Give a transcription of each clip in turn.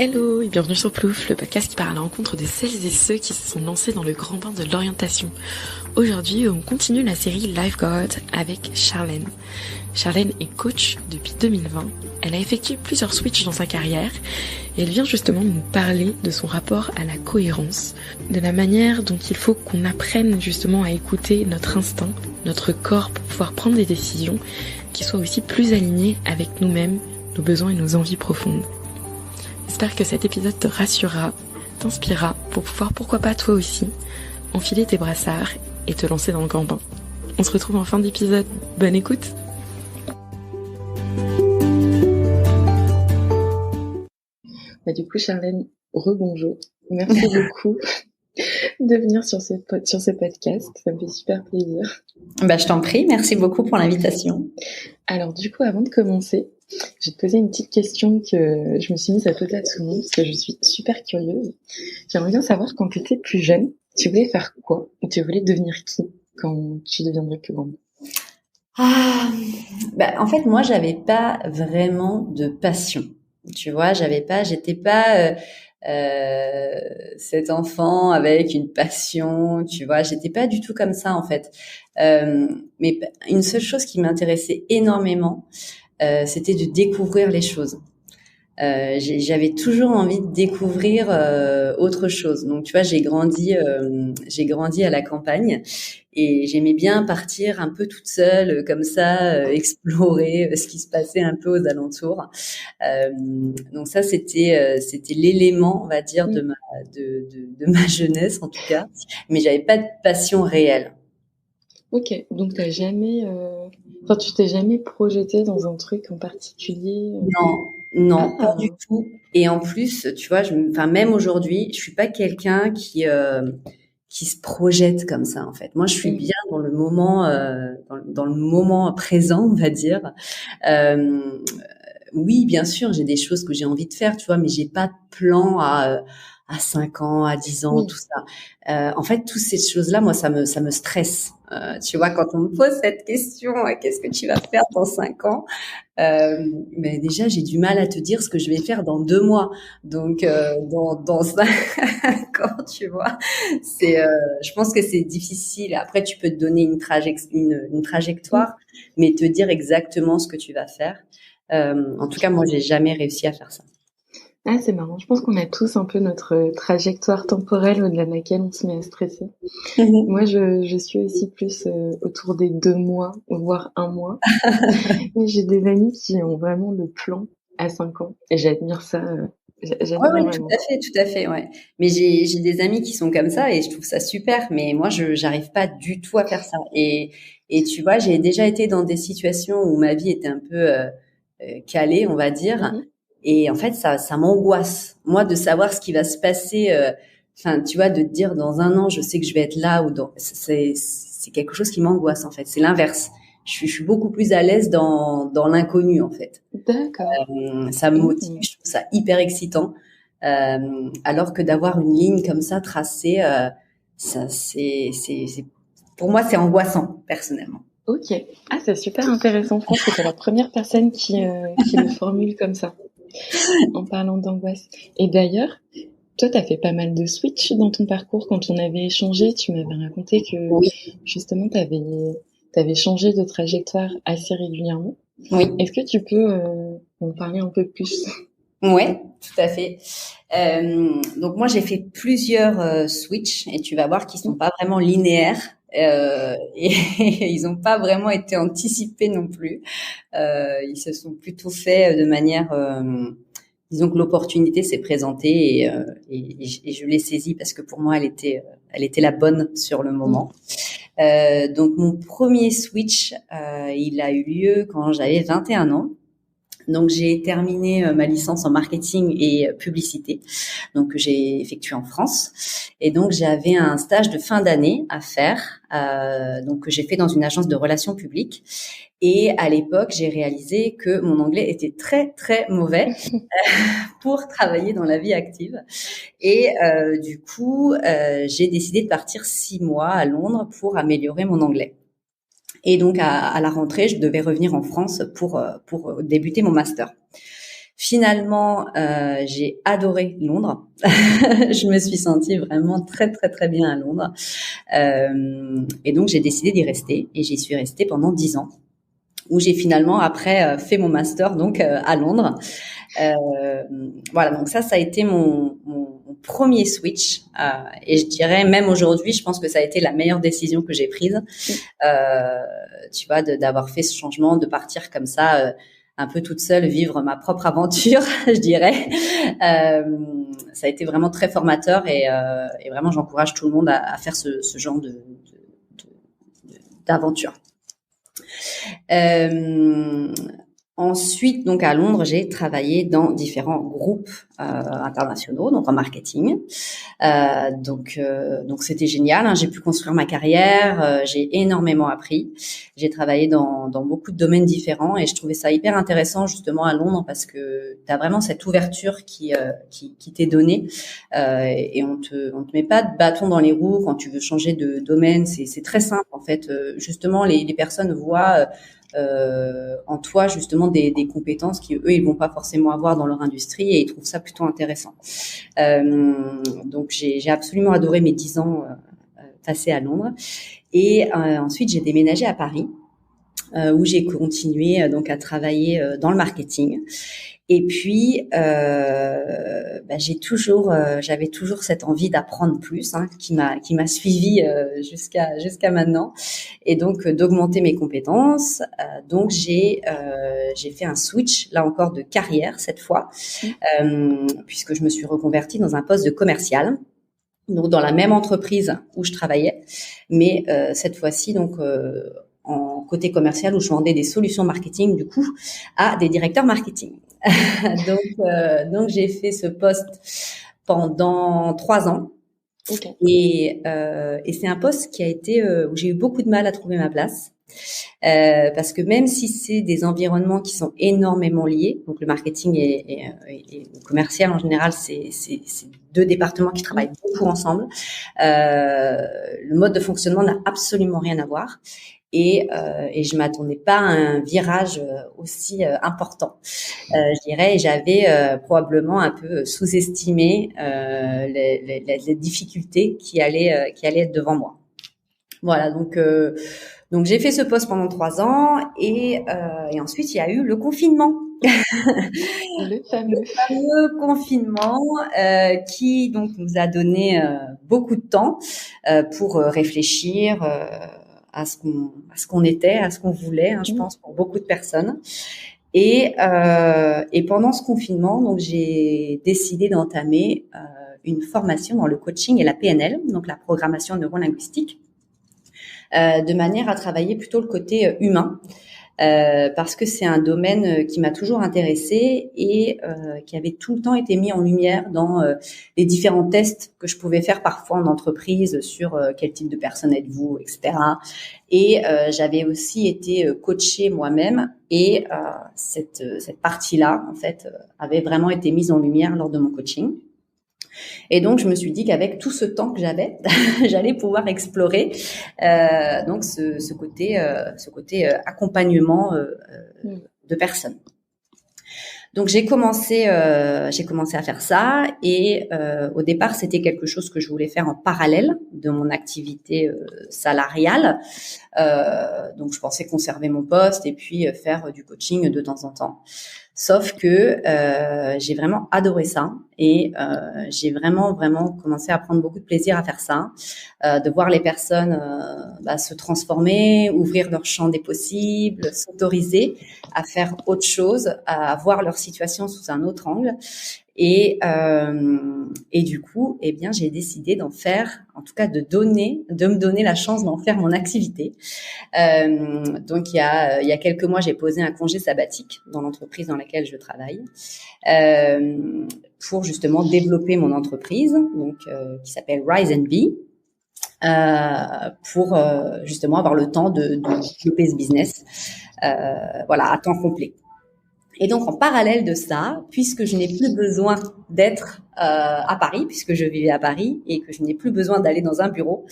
Hello et bienvenue sur Plouf, le podcast qui part à la rencontre de celles et ceux qui se sont lancés dans le grand bain de l'orientation. Aujourd'hui, on continue la série Lifeguard avec Charlène. Charlène est coach depuis 2020. Elle a effectué plusieurs switches dans sa carrière et elle vient justement nous parler de son rapport à la cohérence, de la manière dont il faut qu'on apprenne justement à écouter notre instinct, notre corps pour pouvoir prendre des décisions qui soient aussi plus alignées avec nous-mêmes, nos besoins et nos envies profondes. J'espère que cet épisode te rassurera, t'inspirera pour pouvoir, pourquoi pas toi aussi, enfiler tes brassards et te lancer dans le grand bain. On se retrouve en fin d'épisode. Bonne écoute! Du coup, Charlène, rebonjour. Merci beaucoup de venir sur ce podcast. Ça me fait super plaisir. Je t'en prie. Merci beaucoup pour l'invitation. Alors, du coup, avant de commencer, je vais te poser une petite question que je me suis mise à poser à tout le monde parce que je suis super curieuse. J'aimerais bien savoir, quand tu étais plus jeune, tu voulais faire quoi? Ou tu voulais devenir qui quand tu deviendrais plus grande? En fait, moi, j'avais pas vraiment de passion. Tu vois, j'étais pas cet enfant avec une passion. Tu vois, j'étais pas du tout comme ça en fait. Mais une seule chose qui m'intéressait énormément, c'était de découvrir les choses. J'avais toujours envie de découvrir autre chose. Donc, tu vois, j'ai grandi à la campagne et j'aimais bien partir un peu toute seule, comme ça, explorer ce qui se passait un peu aux alentours. Donc ça, c'était l'élément, on va dire, de ma jeunesse en tout cas. Mais j'avais pas de passion réelle. Ok, donc tu t'es jamais projetée dans un truc en particulier? Non, pas du tout. Et en plus, tu vois, même aujourd'hui, je suis pas quelqu'un qui se projette comme ça, en fait. Moi, je suis bien dans le moment, dans le moment présent, on va dire. Oui, bien sûr, j'ai des choses que j'ai envie de faire, tu vois, mais j'ai pas de plan à 5 ans, à 10 ans, tout ça. En fait, toutes ces choses-là, moi, ça me stresse. Tu vois, quand on me pose cette question, qu'est-ce que tu vas faire dans 5 ans? Mais déjà, j'ai du mal à te dire ce que je vais faire dans 2 mois. Donc, dans 5 ans, tu vois, je pense que c'est difficile. Après, tu peux te donner une trajectoire, mais te dire exactement ce que tu vas faire. En tout cas, moi, j'ai jamais réussi à faire ça. Ah, c'est marrant. Je pense qu'on a tous un peu notre trajectoire temporelle au-delà de laquelle on se met à stresser. Moi, je suis aussi plus autour des 2 mois, voire 1 mois. Mais j'ai des amis qui ont vraiment le plan à 5 ans. Et j'admire ça. J'admire Ouais, vraiment. tout à fait, ouais. Mais j'ai des amis qui sont comme ça et je trouve ça super. Mais moi, j'arrive pas du tout à faire ça. Et tu vois, j'ai déjà été dans des situations où ma vie était un peu calée, on va dire. Et en fait, ça m'angoisse. Moi, de savoir ce qui va se passer. Tu vois, de te dire dans 1 an, je sais que je vais être là ou c'est quelque chose qui m'angoisse en fait. C'est l'inverse. Je suis beaucoup plus à l'aise dans l'inconnu en fait. D'accord. Ça me motive, je trouve ça hyper excitant. Alors que d'avoir une ligne comme ça tracée, ça pour moi c'est angoissant personnellement. Ok. Ah, c'est super intéressant. Je pense que t'es la première personne qui le formule comme ça, en parlant d'angoisse. Et d'ailleurs, toi, t'as fait pas mal de switch dans ton parcours. Quand on avait échangé, tu m'avais raconté que justement t'avais changé de trajectoire assez régulièrement. Oui. Est-ce que tu peux en parler un peu plus? Ouais, tout à fait. Donc moi j'ai fait plusieurs switch et tu vas voir qu'ils sont pas vraiment linéaires et ils n'ont pas vraiment été anticipés non plus. Ils se sont plutôt faits de manière, disons que l'opportunité s'est présentée et je l'ai saisie parce que pour moi elle était la bonne sur le moment. Donc mon premier switch, il a eu lieu quand j'avais 21 ans. Donc, j'ai terminé ma licence en marketing et publicité, donc que j'ai effectué en France. Et donc, j'avais un stage de fin d'année à faire, donc que j'ai fait dans une agence de relations publiques. Et à l'époque, j'ai réalisé que mon anglais était très, très mauvais pour travailler dans la vie active. Et du coup, j'ai décidé de partir 6 mois à Londres pour améliorer mon anglais. Et donc, à la rentrée, je devais revenir en France pour débuter mon master. Finalement, j'ai adoré Londres. Je me suis sentie vraiment très très très bien à Londres. Et donc j'ai décidé d'y rester et j'y suis restée pendant 10 ans, où j'ai finalement après fait mon master donc à Londres. Voilà, donc ça a été mon premier switch, et je dirais même aujourd'hui, je pense que ça a été la meilleure décision que j'ai prise. Tu vois, d'avoir fait ce changement, de partir comme ça, un peu toute seule, vivre ma propre aventure, je dirais. Ça a été vraiment très formateur et vraiment j'encourage tout le monde à faire ce genre d'aventure. Ensuite, donc à Londres, j'ai travaillé dans différents groupes internationaux, donc en marketing. Donc c'était génial, hein. J'ai pu construire ma carrière, j'ai énormément appris. J'ai travaillé dans beaucoup de domaines différents et je trouvais ça hyper intéressant justement à Londres parce que tu as vraiment cette ouverture qui t'est donnée, et on te met pas de bâton dans les roues quand tu veux changer de domaine. C'est très simple en fait. Justement, les personnes voient en toi justement des compétences qui eux ils vont pas forcément avoir dans leur industrie et ils trouvent ça plutôt intéressant. Donc j'ai absolument adoré mes 10 ans passés à Londres et ensuite j'ai déménagé à Paris, où j'ai continué donc à travailler dans le marketing. Et puis, j'avais toujours cette envie d'apprendre plus, hein, qui m'a suivie jusqu'à maintenant, et donc d'augmenter mes compétences. Donc j'ai fait un switch là encore de carrière cette fois, puisque je me suis reconvertie dans un poste de commercial. Donc dans la même entreprise où je travaillais, mais cette fois-ci donc en côté commercial où je vendais des solutions marketing du coup à des directeurs marketing. donc j'ai fait ce poste pendant 3 ans. Okay. Et c'est un poste qui a été où j'ai eu beaucoup de mal à trouver ma place. Parce que même si c'est des environnements qui sont énormément liés, donc le marketing et le commercial en général, c'est deux départements qui travaillent beaucoup ensemble, le mode de fonctionnement n'a absolument rien à voir. Et je m'attendais pas à un virage aussi important. Je dirais, j'avais probablement un peu sous-estimé les difficultés qui allaient être devant moi. Voilà, donc j'ai fait ce poste pendant 3 ans et ensuite il y a eu le confinement. Le fameux confinement qui donc nous a donné beaucoup de temps pour réfléchir à ce qu'on était, à ce qu'on voulait, hein, je pense pour beaucoup de personnes. Et pendant ce confinement, donc j'ai décidé d'entamer une formation dans le coaching et la PNL, donc la programmation neurolinguistique, de manière à travailler plutôt le côté humain, parce que c'est un domaine qui m'a toujours intéressée et qui avait tout le temps été mis en lumière dans les différents tests que je pouvais faire parfois en entreprise sur quel type de personne êtes-vous, etc. Et j'avais aussi été coachée moi-même et cette partie-là, en fait, avait vraiment été mise en lumière lors de mon coaching. Et donc, je me suis dit qu'avec tout ce temps que j'avais, j'allais pouvoir explorer donc ce côté accompagnement de personnes. Donc, j'ai commencé à faire ça et au départ, c'était quelque chose que je voulais faire en parallèle de mon activité salariale. Donc, je pensais conserver mon poste et puis faire du coaching de temps en temps. Sauf que j'ai vraiment adoré ça et j'ai vraiment commencé à prendre beaucoup de plaisir à faire ça, de voir les personnes se transformer, ouvrir leur champ des possibles, s'autoriser à faire autre chose, à voir leur situation sous un autre angle. Et du coup, eh bien, j'ai décidé d'en faire, en tout cas de me donner la chance d'en faire mon activité. Donc il y a quelques mois, j'ai posé un congé sabbatique dans l'entreprise dans laquelle je travaille, pour justement développer mon entreprise, donc qui s'appelle Rise and Be, pour justement avoir le temps de développer ce business, voilà, à temps complet. Et donc, en parallèle de ça, puisque je n'ai plus besoin d'être à Paris, puisque je vivais à Paris et que je n'ai plus besoin d'aller dans un bureau,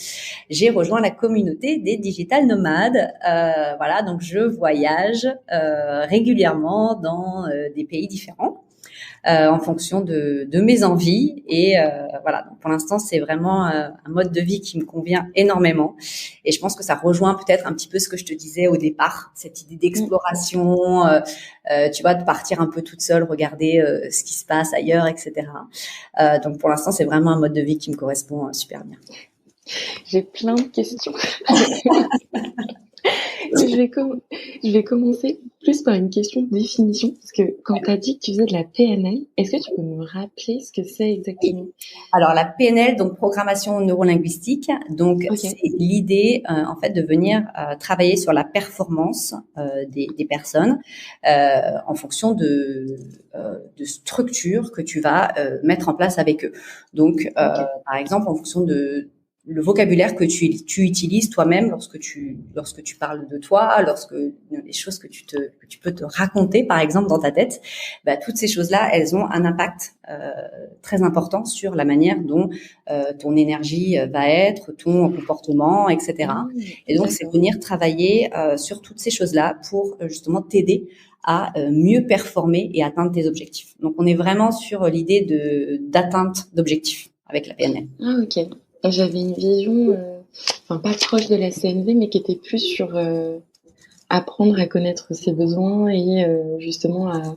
j'ai rejoint la communauté des digital nomades. Voilà, donc je voyage régulièrement dans des pays différents. en fonction de mes envies. Et voilà, donc pour l'instant, c'est vraiment un mode de vie qui me convient énormément. Et je pense que ça rejoint peut-être un petit peu ce que je te disais au départ, cette idée d'exploration, tu vois, de partir un peu toute seule, regarder ce qui se passe ailleurs, etc. Donc pour l'instant, c'est vraiment un mode de vie qui me correspond super bien. J'ai plein de questions. Je vais commencer plus par une question de définition, parce que quand tu as dit que tu faisais de la PNL, est-ce que tu peux me rappeler ce que c'est exactement? Alors la PNL, donc programmation neurolinguistique, donc c'est l'idée en fait de venir travailler sur la performance des personnes en fonction de structures que tu vas mettre en place avec eux. Donc par exemple en fonction de le vocabulaire que tu utilises toi-même lorsque tu parles de toi, lorsque les choses que tu peux te raconter par exemple dans ta tête, bah, toutes ces choses-là, elles ont un impact très important sur la manière dont ton énergie va être, ton comportement, etc. Et donc c'est venir travailler sur toutes ces choses-là pour justement t'aider à mieux performer et atteindre tes objectifs. Donc on est vraiment sur l'idée d'atteinte d'objectifs avec la PNL. Ah ok. J'avais une vision, pas proche de la CNV, mais qui était plus sur apprendre à connaître ses besoins et justement à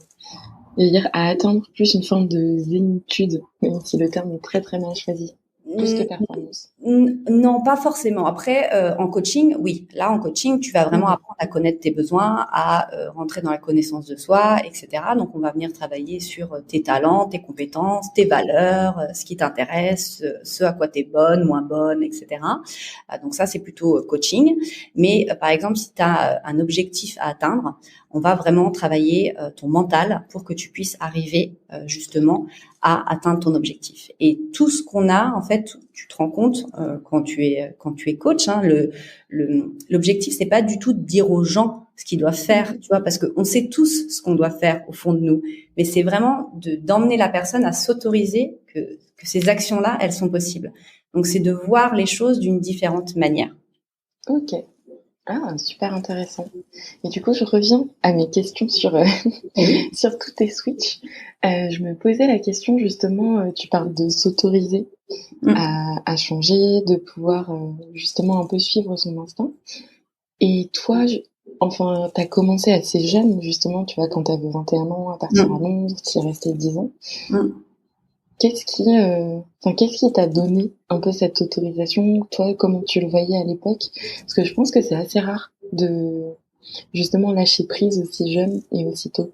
atteindre plus une forme de zénitude, même si le terme est très très mal choisi. Plus que performance. Non, pas forcément. Après, en coaching, oui. Là, en coaching, tu vas vraiment apprendre à connaître tes besoins, à rentrer dans la connaissance de soi, etc. Donc, on va venir travailler sur tes talents, tes compétences, tes valeurs, ce qui t'intéresse, ce à quoi tu es bonne, moins bonne, etc. Donc, ça, c'est plutôt coaching. Mais, par exemple, si tu as un objectif à atteindre, on va vraiment travailler ton mental pour que tu puisses arriver justement à atteindre ton objectif. Et tout ce qu'on a, en fait, tu te rends compte quand tu es coach, hein, l'objectif c'est pas du tout de dire aux gens ce qu'ils doivent faire, tu vois, parce que on sait tous ce qu'on doit faire au fond de nous, mais c'est vraiment d'emmener la personne à s'autoriser que ces actions-là, elles sont possibles. Donc c'est de voir les choses d'une différente manière. Ok. Ah, super intéressant. Et du coup, je reviens à mes questions sur sur tous tes switches. Je me posais la question justement, tu parles de s'autoriser à changer, de pouvoir justement un peu suivre son instinct. Et toi, t'as commencé assez jeune justement, tu vois, quand t'avais 21 ans, à partir à Londres, t'y es resté 10 ans. Qu'est-ce qui t'a donné un peu cette autorisation? Toi, comment tu le voyais à l'époque? Parce que je pense que c'est assez rare de justement lâcher prise aussi jeune et aussi tôt.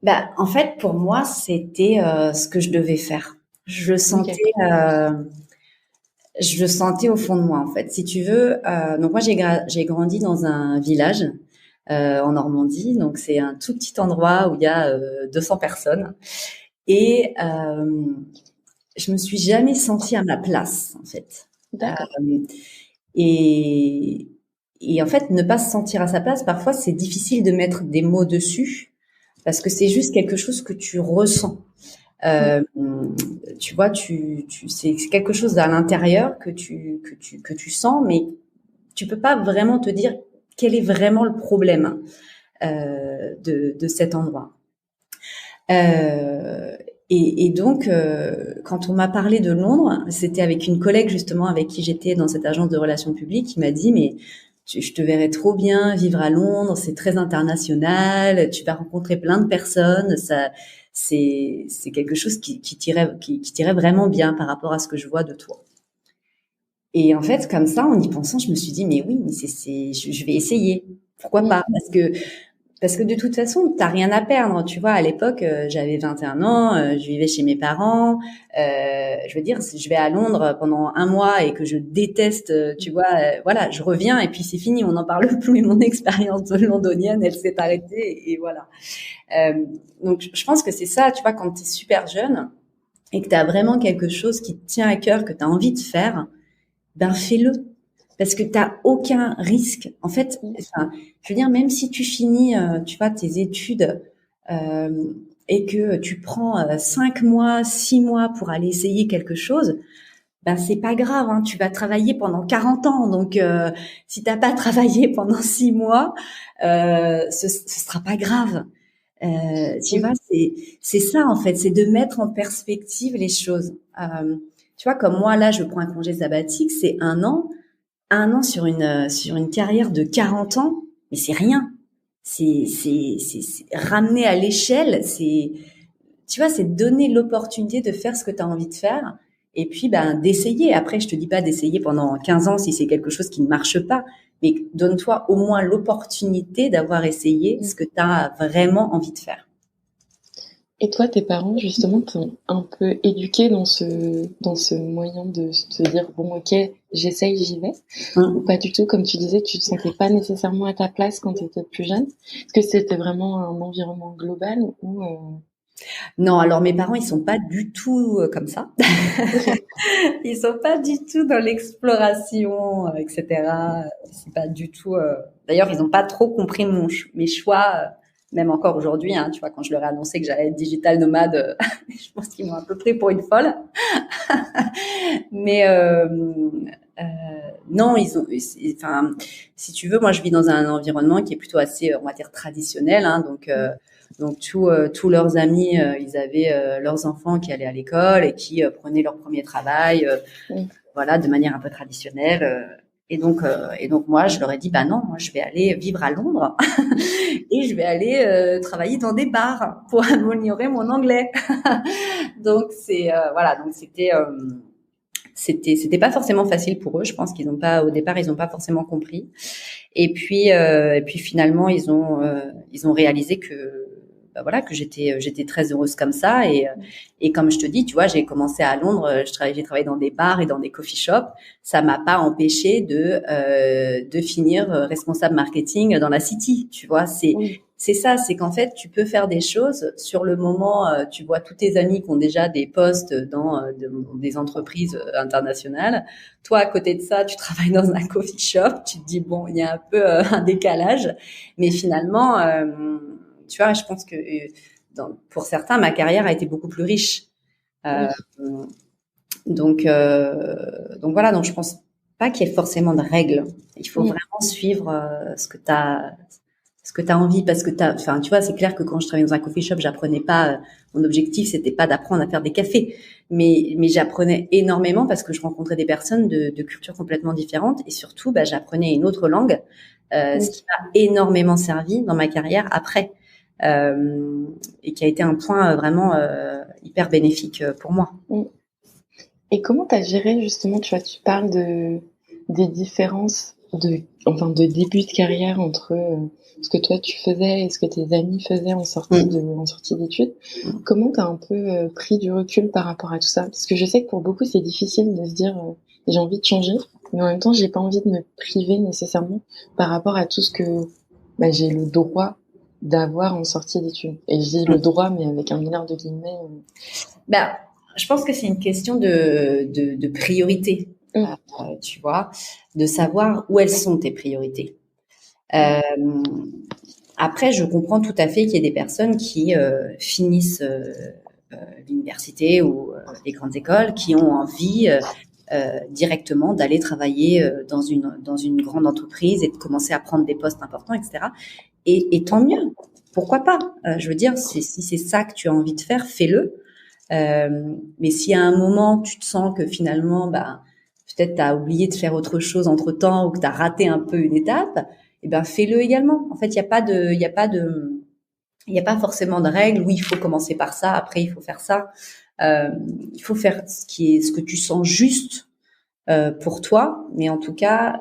Bah, en fait, pour moi, c'était ce que je devais faire. Je le sentais au fond de moi, en fait. Si tu veux, donc moi, j'ai grandi dans un village en Normandie, donc c'est un tout petit endroit où il y a 200 personnes. Et je me suis jamais sentie à ma place, en fait. D'accord. Et en fait, ne pas se sentir à sa place, parfois, c'est difficile de mettre des mots dessus parce que c'est juste quelque chose que tu ressens. Tu vois, c'est quelque chose à l'intérieur que tu sens, mais tu peux pas vraiment te dire quel est vraiment le problème de cet endroit. Et donc, quand on m'a parlé de Londres, c'était avec une collègue justement avec qui j'étais dans cette agence de relations publiques qui m'a dit mais je te verrais trop bien vivre à Londres, c'est très international, tu vas rencontrer plein de personnes, ça c'est quelque chose qui t'irait vraiment bien par rapport à ce que je vois de toi. Et en fait, comme ça, en y pensant, je me suis dit mais oui, mais je vais essayer. Pourquoi pas? Parce que de toute façon, t'as rien à perdre, tu vois. À l'époque, j'avais 21 ans, je vivais chez mes parents. Je veux dire, si je vais à Londres pendant un mois et que je déteste, tu vois, voilà, je reviens et puis c'est fini, on n'en parle plus. Mon expérience de londonienne, elle s'est arrêtée et voilà. Donc, je pense que c'est ça, tu vois, quand t'es super jeune et que t'as vraiment quelque chose qui te tient à cœur, que t'as envie de faire, ben fais-le. Parce que t'as aucun risque. En fait, enfin, je veux dire, même si tu finis, tu vois, tes études et que tu prends 5 mois, 6 mois pour aller essayer quelque chose, ben c'est pas grave. Hein, tu vas travailler pendant 40 ans. Donc, si t'as pas travaillé pendant 6 mois, ce sera pas grave. Tu vois, c'est ça en fait, c'est de mettre en perspective les choses. Tu vois, comme moi là, je prends un congé sabbatique, c'est un an sur une carrière de 40 ans, mais c'est rien. C'est ramener à l'échelle, tu vois, c'est donner l'opportunité de faire ce que tu as envie de faire et puis ben d'essayer. Après, je te dis pas d'essayer pendant 15 ans si c'est quelque chose qui ne marche pas, mais donne-toi au moins l'opportunité d'avoir essayé ce que tu as vraiment envie de faire. Et toi, tes parents, justement, t'ont un peu éduqué dans ce moyen de se dire, bon, ok, j'essaye, j'y vais. Ou pas du tout, comme tu disais, tu te sentais pas nécessairement à ta place quand tu étais plus jeune. Est-ce que c'était vraiment un environnement global ou Non, alors mes parents, ils sont pas du tout comme ça. Ils sont pas du tout dans l'exploration, etc. C'est pas du tout. D'ailleurs, ils ont pas trop compris mes choix, même encore aujourd'hui. Hein, tu vois, quand je leur ai annoncé que j'allais être digital nomade, je pense qu'ils m'ont un peu pris pour une folle. Mais non, enfin, si tu veux, moi, je vis dans un environnement qui est plutôt assez, on va dire, traditionnel. Hein, donc tous leurs amis, ils avaient leurs enfants qui allaient à l'école et qui prenaient leur premier travail, voilà, de manière un peu traditionnelle. Et donc moi, je leur ai dit, bah non, moi je vais aller vivre à Londres et je vais aller travailler dans des bars pour améliorer mon anglais. Donc voilà, donc c'était pas forcément facile pour eux. Je pense qu'ils ont pas au départ, ils ont pas forcément compris. Et puis finalement, ils ont réalisé que bah voilà que j'étais très heureuse comme ça et comme je te dis, tu vois, j'ai commencé à Londres, j'ai travaillé dans des bars et dans des coffee shops, ça m'a pas empêché de finir responsable marketing dans la City, tu vois, c'est ça, c'est qu'en fait, tu peux faire des choses sur le moment, tu vois tous tes amis qui ont déjà des postes dans des entreprises internationales. Toi, à côté de ça, tu travailles dans un coffee shop, tu te dis bon, il y a un peu un décalage, mais finalement tu vois, je pense que pour certains, ma carrière a été beaucoup plus riche. Donc voilà, donc je pense pas qu'il y ait forcément de règles. Il faut vraiment suivre ce que tu as envie, parce que enfin, tu vois, c'est clair que quand je travaillais dans un coffee shop, j'apprenais pas, mon objectif, c'était pas d'apprendre à faire des cafés, mais j'apprenais énormément parce que je rencontrais des personnes de cultures complètement différentes et surtout, bah, j'apprenais une autre langue, ce qui m'a énormément servi dans ma carrière après. Et qui a été un point vraiment hyper bénéfique pour moi. Et comment tu as géré justement, tu vois, tu parles des différences de début de carrière entre ce que toi tu faisais et ce que tes amis faisaient en sortie d'études. Comment tu as un peu pris du recul par rapport à tout ça? Parce que je sais que pour beaucoup c'est difficile de se dire j'ai envie de changer, mais en même temps j'ai pas envie de me priver nécessairement par rapport à tout ce que j'ai le droit d'avoir en sortie d'études. Et je dis le droit, mais avec un milliard de guillemets. Je pense que c'est une question de priorité, tu vois, de savoir où elles sont tes priorités. Après, je comprends tout à fait qu'il y ait des personnes qui finissent l'université ou les grandes écoles, qui ont envie directement d'aller travailler dans une grande entreprise et de commencer à prendre des postes importants, etc. Et tant mieux, pourquoi pas. Je veux dire, si c'est ça que tu as envie de faire, fais-le. Mais si à un moment tu te sens que finalement, peut-être tu as oublié de faire autre chose entre-temps ou que tu as raté un peu une étape, fais-le également. En fait, il y a pas forcément de règles. Oui, il faut commencer par ça, après il faut faire ça. Il faut faire ce que tu sens juste pour toi. Mais en tout cas,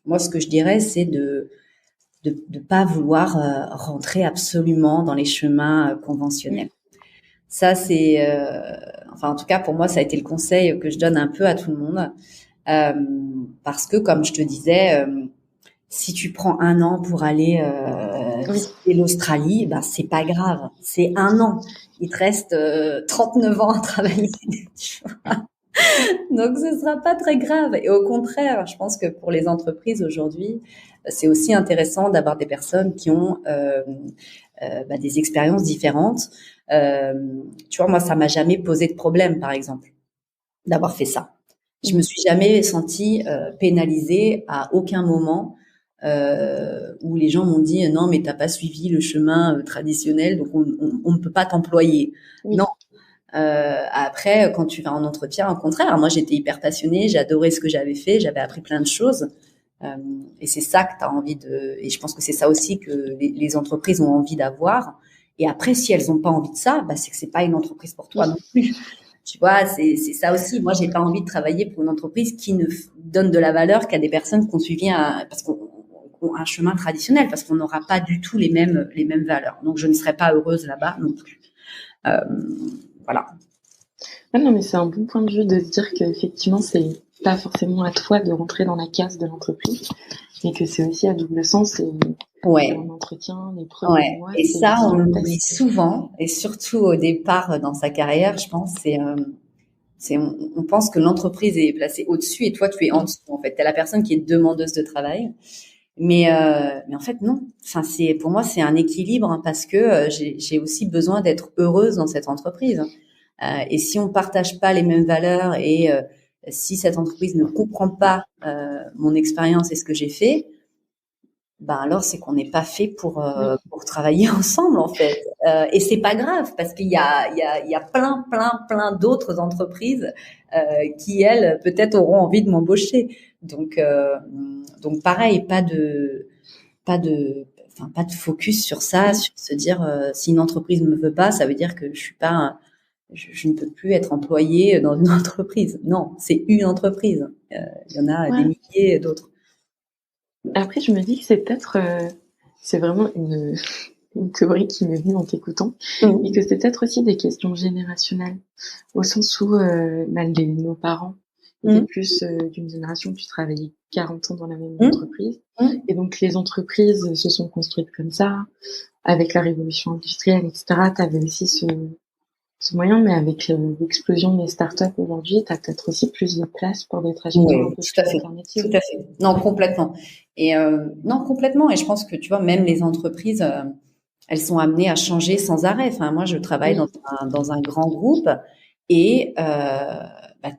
moi, ce que je dirais, c'est de pas vouloir rentrer absolument dans les chemins conventionnels. Ça, c'est, en tout cas, pour moi, ça a été le conseil que je donne un peu à tout le monde. Parce que, comme je te disais, si tu prends un an pour aller visiter l'Australie, c'est pas grave. C'est un an. Il te reste 39 ans à travailler. Tu vois. Donc, ce sera pas très grave. Et au contraire, je pense que pour les entreprises aujourd'hui, c'est aussi intéressant d'avoir des personnes qui ont des expériences différentes. Tu vois, moi, ça m'a jamais posé de problème, par exemple, d'avoir fait ça. Je me suis jamais sentie pénalisée à aucun moment où les gens m'ont dit non mais t'as pas suivi le chemin traditionnel, donc on ne peut pas t'employer. Oui. Non. Après, quand tu vas en entretien, au contraire, moi j'étais hyper passionnée, j'ai adoré ce que j'avais fait, j'avais appris plein de choses. Et c'est ça que tu as envie de. Et je pense que c'est ça aussi que les entreprises ont envie d'avoir. Et après, si elles n'ont pas envie de ça, bah, c'est que c'est pas une entreprise pour toi non plus. Tu vois, c'est ça aussi. Moi, j'ai pas envie de travailler pour une entreprise qui ne donne de la valeur qu'à des personnes qui ont suivi un chemin traditionnel, parce qu'on n'aura pas du tout les mêmes valeurs. Donc, je ne serai pas heureuse là-bas non plus. Voilà. Ah non, mais c'est un bon point de vue de se dire qu'effectivement, c'est pas forcément à toi de rentrer dans la case de l'entreprise, mais que c'est aussi à double sens. Et en entretien, les premiers mois. Et ça, on l'oublie souvent, et surtout au départ dans sa carrière, je pense, on pense que l'entreprise est placée au-dessus et toi, tu es en dessous. En fait, t'es la personne qui est demandeuse de travail. Mais en fait, non. Enfin, pour moi, c'est un équilibre, hein, parce que j'ai aussi besoin d'être heureuse dans cette entreprise. Et si on partage pas les mêmes valeurs et si cette entreprise ne comprend pas mon expérience et ce que j'ai fait, ben alors c'est qu'on n'est pas fait pour travailler ensemble, en fait. Et c'est pas grave, parce qu'il y a plein d'autres entreprises qui, elles, peut-être auront envie de m'embaucher. Donc pareil, pas de focus sur ça, sur se dire si une entreprise ne me veut pas, ça veut dire que je ne peux plus être employée dans une entreprise. Non, c'est une entreprise. Il y en a des milliers d'autres. Après, je me dis que c'est peut-être, c'est vraiment une théorie qui m'est venue en t'écoutant, et que c'est peut-être aussi des questions générationnelles, au sens où nos parents étaient plus d'une génération où tu travaillais 40 ans dans la même entreprise, et donc les entreprises se sont construites comme ça, avec la révolution industrielle, etc. Tu avais aussi ce moyen, mais avec l'explosion des startups aujourd'hui, tu as peut-être aussi plus de place pour des trajectoires un peu plus alternatives. Tout à fait. Non, complètement. Et non, complètement. Et je pense que, tu vois, même les entreprises, elles sont amenées à changer sans arrêt. Enfin, moi, je travaille dans un grand groupe et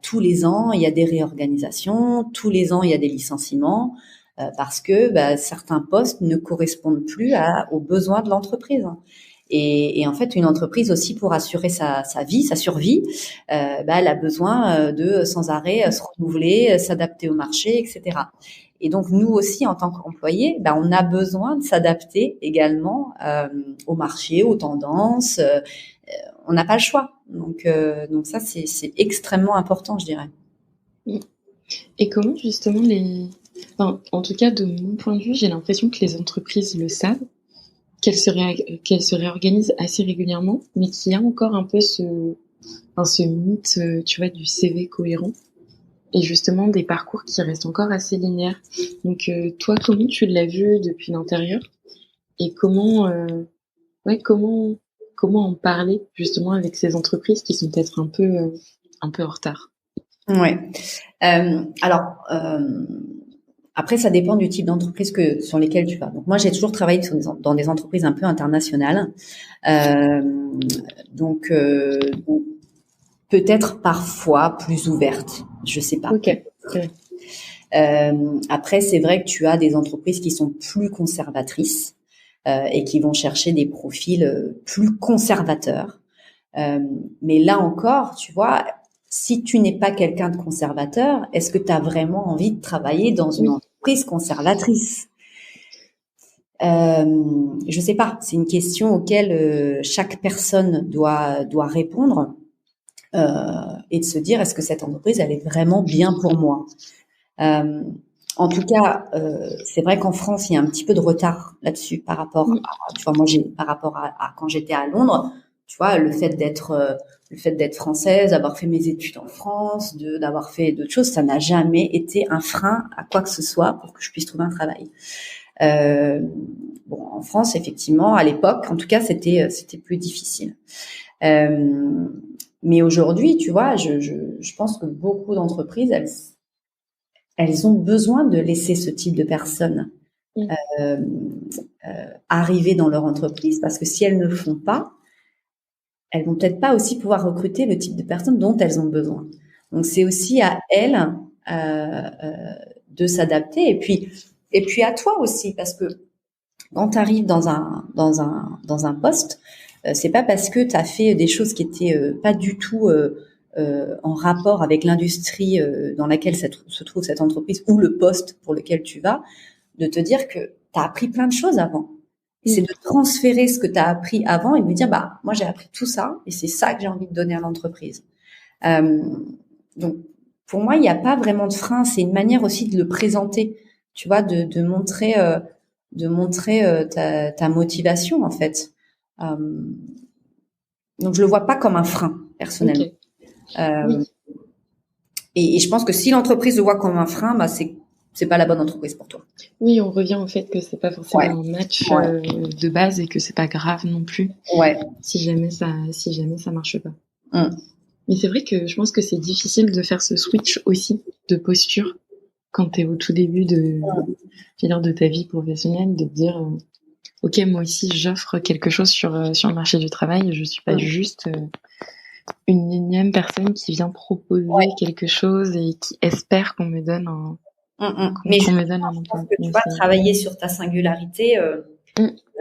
tous les ans, il y a des réorganisations, tous les ans, il y a des licenciements parce que certains postes ne correspondent plus aux besoins de l'entreprise. Et en fait, une entreprise aussi, pour assurer sa vie, sa survie, elle a besoin de sans arrêt se renouveler, s'adapter au marché, etc. Et donc, nous aussi, en tant qu'employés, on a besoin de s'adapter également au marché, aux tendances. On n'a pas le choix. Donc ça, c'est extrêmement important, je dirais. Et comment, justement, en tout cas, de mon point de vue, j'ai l'impression que les entreprises le savent, qu'elles se réorganisent assez régulièrement, mais qu'il y a encore un peu ce mythe, tu vois, du CV cohérent, et justement des parcours qui restent encore assez linéaires. Donc toi, comment tu l'as vu depuis l'intérieur, et comment en parler justement avec ces entreprises qui sont peut-être un peu en retard? Après, ça dépend du type d'entreprise sur lesquelles tu vas. Donc moi, j'ai toujours travaillé dans des entreprises un peu internationales, donc peut-être parfois plus ouvertes, je sais pas. Okay. Après, c'est vrai que tu as des entreprises qui sont plus conservatrices et qui vont chercher des profils plus conservateurs. Mais là encore, tu vois, si tu n'es pas quelqu'un de conservateur, est-ce que tu as vraiment envie de travailler dans une entreprise conservatrice ? Je sais pas. C'est une question auquel chaque personne doit répondre et de se dire, est-ce que cette entreprise, elle est vraiment bien pour moi ? En tout cas, c'est vrai qu'en France, il y a un petit peu de retard là-dessus par rapport à, tu vois, par rapport à quand j'étais à Londres, tu vois, le fait d'être française, d'avoir fait mes études en France, d'avoir fait d'autres choses, ça n'a jamais été un frein à quoi que ce soit pour que je puisse trouver un travail. En France, effectivement, à l'époque, en tout cas, c'était plus difficile. Mais aujourd'hui, tu vois, je pense que beaucoup d'entreprises, elles ont besoin de laisser ce type de personnes arriver dans leur entreprise, parce que si elles ne le font pas, elles vont peut-être pas aussi pouvoir recruter le type de personnes dont elles ont besoin. Donc c'est aussi à elles de s'adapter. Et puis Et puis à toi aussi, parce que quand tu arrives dans un poste, c'est pas parce que tu as fait des choses qui étaient pas du tout en rapport avec l'industrie dans laquelle se trouve cette entreprise ou le poste pour lequel tu vas, de te dire que tu as appris plein de choses avant. Et c'est de transférer ce que tu as appris avant et de me dire, bah, moi, j'ai appris tout ça et c'est ça que j'ai envie de donner à l'entreprise. Donc, pour moi, il n'y a pas vraiment de frein. C'est une manière aussi de le présenter, tu vois, de montrer ta motivation, en fait. Donc, je le vois pas comme un frein, personnellement. Okay. Oui. Et je pense que si l'entreprise le voit comme un frein, bah, c'est pas la bonne entreprise pour toi. Oui, on revient au fait que c'est pas forcément un match de base et que c'est pas grave non plus. Si jamais ça marche pas. Mais c'est vrai que je pense que c'est difficile de faire ce switch aussi de posture quand t'es au tout début de ta vie professionnelle, de te dire ok, moi aussi j'offre quelque chose sur le marché du travail, je suis pas juste une énième personne qui vient proposer quelque chose et qui espère qu'on me donne un qu'on me donne un emploi. Tu vas travailler sur ta singularité,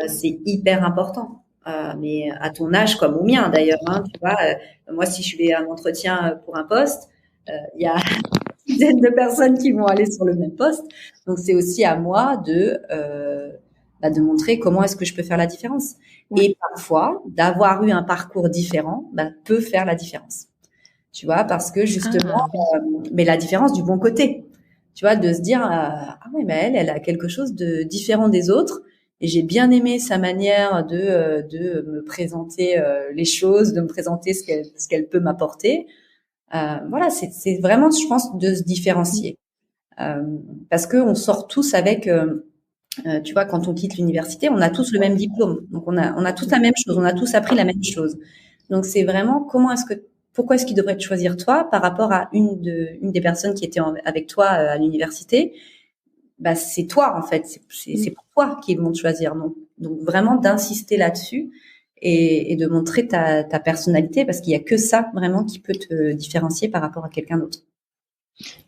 c'est hyper important. Mais à ton âge comme au mien d'ailleurs, hein, tu vois, moi si je fais un entretien pour un poste, il y a une dizaine de personnes qui vont aller sur le même poste, donc c'est aussi à moi de montrer comment est-ce que je peux faire la différence. Et parfois, d'avoir eu un parcours différent, peut faire la différence. Tu vois, parce que justement, mais la différence du bon côté. Tu vois, de se dire ah ouais, mais elle a quelque chose de différent des autres. Et j'ai bien aimé sa manière de me présenter les choses, de me présenter ce qu'elle peut m'apporter. Voilà, c'est vraiment, je pense, de se différencier. Parce que on sort tous avec tu vois, quand on quitte l'université, on a tous le même diplôme. Donc, on a tous la même chose. On a tous appris la même chose. Donc, c'est vraiment pourquoi est-ce qu'ils devraient te choisir toi par rapport à une des personnes qui étaient avec toi à l'université? Bah, c'est toi, en fait. C'est pour toi qu'ils vont te choisir. Donc vraiment d'insister là-dessus et de montrer ta personnalité parce qu'il y a que ça vraiment qui peut te différencier par rapport à quelqu'un d'autre.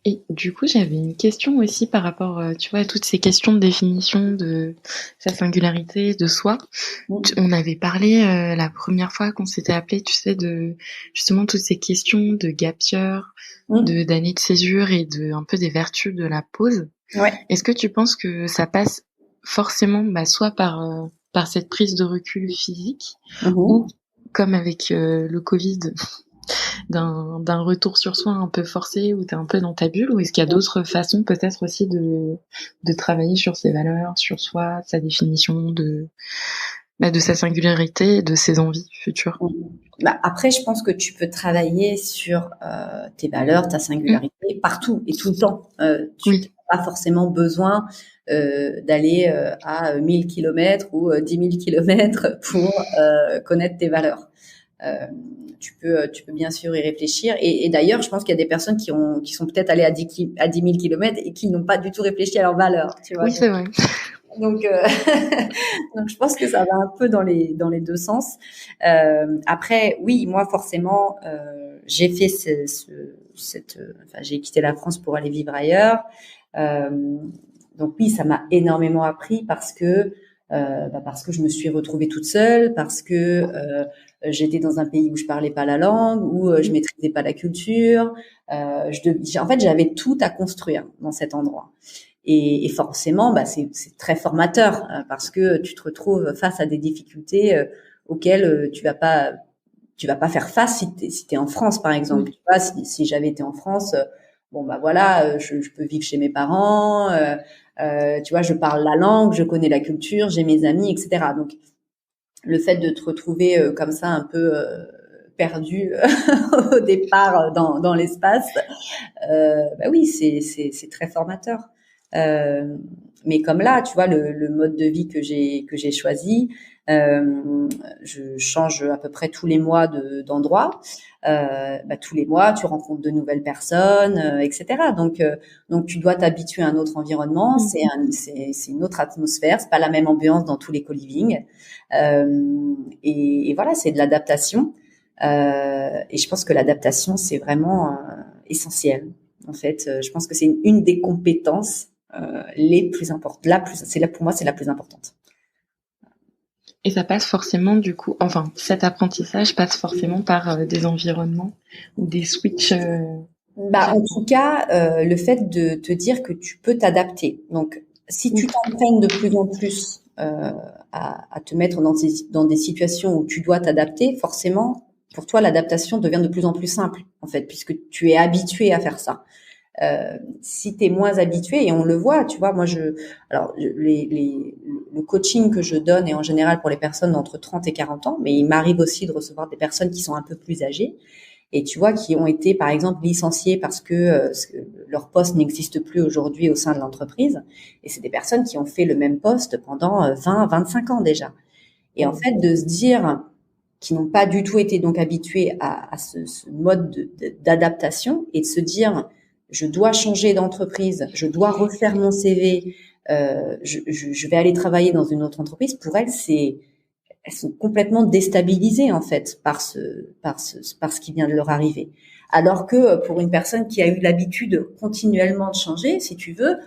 Et du coup, j'avais une question aussi par rapport, tu vois, à toutes ces questions de définition de sa singularité, de soi. On avait parlé la première fois qu'on s'était appelé, tu sais, de justement toutes ces questions de gap year, d'années de césure et de un peu des vertus de la pause. Est-ce que tu penses que ça passe forcément, soit par cette prise de recul physique, ou comme avec le Covid, d'un retour sur soi un peu forcé où t'es un peu dans ta bulle, ou est-ce qu'il y a d'autres façons peut-être aussi de travailler sur ses valeurs, sur soi, sa définition de sa singularité, de ses envies futures? Après, je pense que tu peux travailler sur tes valeurs, ta singularité partout et tout le temps. Tu n'as pas forcément besoin d'aller à 1000 kilomètres ou 10 000 kilomètres pour connaître tes valeurs. Tu peux bien sûr y réfléchir. Et d'ailleurs, je pense qu'il y a des personnes qui sont peut-être allées à 10 000 kilomètres et qui n'ont pas du tout réfléchi à leurs valeurs. Tu vois, oui, c'est vrai. Donc, donc je pense que ça va un peu dans les deux sens. Après, oui, moi forcément, j'ai fait j'ai quitté la France pour aller vivre ailleurs. Donc oui, ça m'a énormément appris parce que je me suis retrouvée toute seule, parce que j'étais dans un pays où je parlais pas la langue, où je maîtrisais pas la culture. En fait, j'avais tout à construire dans cet endroit. Et forcément, c'est très formateur parce que tu te retrouves face à des difficultés auxquelles tu vas pas faire face si t'es en France, par exemple. Tu vois, si j'avais été en France, je peux vivre chez mes parents. Tu vois, je parle la langue, je connais la culture, j'ai mes amis, etc. Donc, le fait de te retrouver comme ça un peu perdu au départ dans l'espace, oui, c'est très formateur. Mais comme là, tu vois, le mode de vie que j'ai choisi, je change à peu près tous les mois d'endroit. Tous les mois, tu rencontres de nouvelles personnes, etc. Donc tu dois t'habituer à un autre environnement. C'est une autre atmosphère. C'est pas la même ambiance dans tous les co-living. Et voilà, c'est de l'adaptation. Et je pense que l'adaptation, c'est vraiment essentiel. En fait, je pense que c'est une des compétences les plus importantes. Pour moi, c'est la plus importante. Et ça passe forcément du coup, enfin cet apprentissage passe forcément par des environnements ou des switches. En tout cas, le fait de te dire que tu peux t'adapter. Donc, si tu t'entraînes de plus en plus à te mettre dans des situations où tu dois t'adapter, forcément, pour toi, l'adaptation devient de plus en plus simple, en fait, puisque tu es habitué à faire ça. Si tu es moins habitué, et on le voit, tu vois, le coaching que je donne est en général pour les personnes d'entre 30 et 40 ans, mais il m'arrive aussi de recevoir des personnes qui sont un peu plus âgées et tu vois, qui ont été, par exemple, licenciées parce que leur poste n'existe plus aujourd'hui au sein de l'entreprise. Et c'est des personnes qui ont fait le même poste pendant 20, 25 ans déjà. Et en fait, de se dire qu'ils n'ont pas du tout été donc habitués à ce mode d'adaptation et de se dire, je dois changer d'entreprise, je dois refaire mon CV, je vais aller travailler dans une autre entreprise. Pour elles, elles sont complètement déstabilisées en fait par ce qui vient de leur arriver. Alors que pour une personne qui a eu l'habitude continuellement de changer, si tu veux,